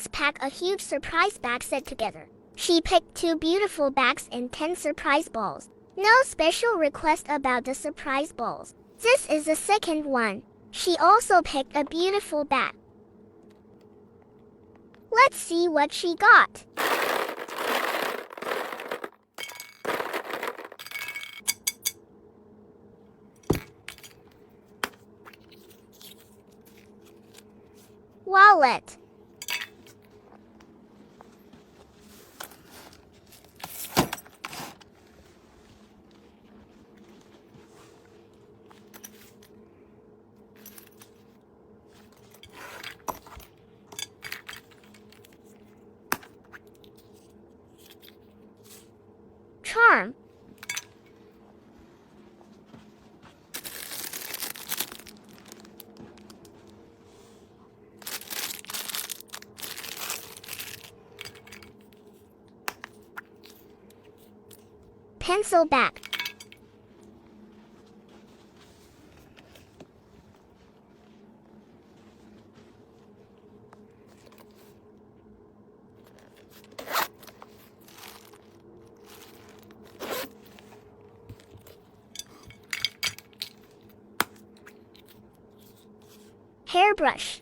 Let's pack a huge surprise bag set together. She picked 2 beautiful bags and 10 surprise balls. No special request about the surprise balls. This is the second one. She also picked a beautiful bag. Let's see what she got. Wallet. Charm. Pencil bag. Hairbrush.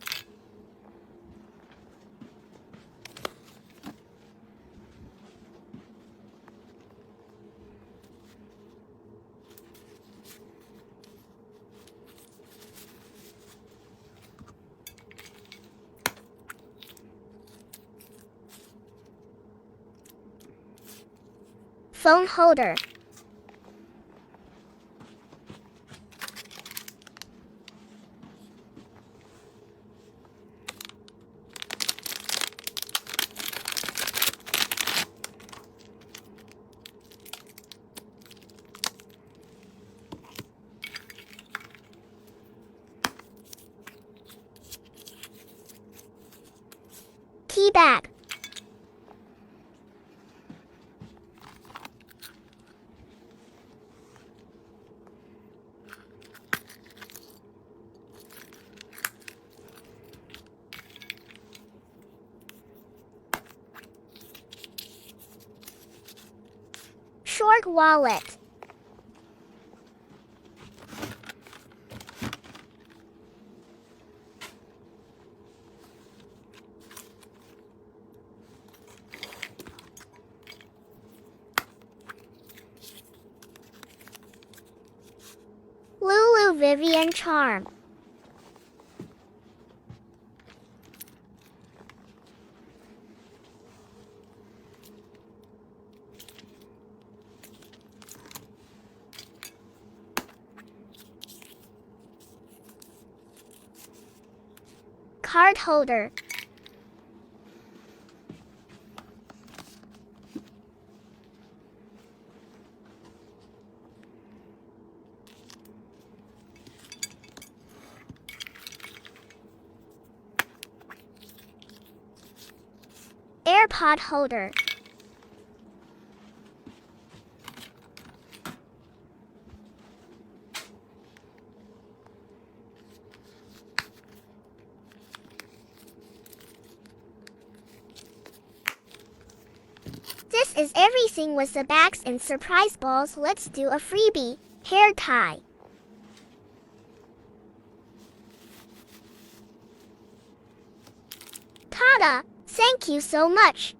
Phone holder. Tea bag. Short wallet. Lulu Vivian charm. Card holder. AirPod holder. This is everything with the bags and surprise balls. Let's do a freebie. Hair tie. Ta-da! Thank you so much.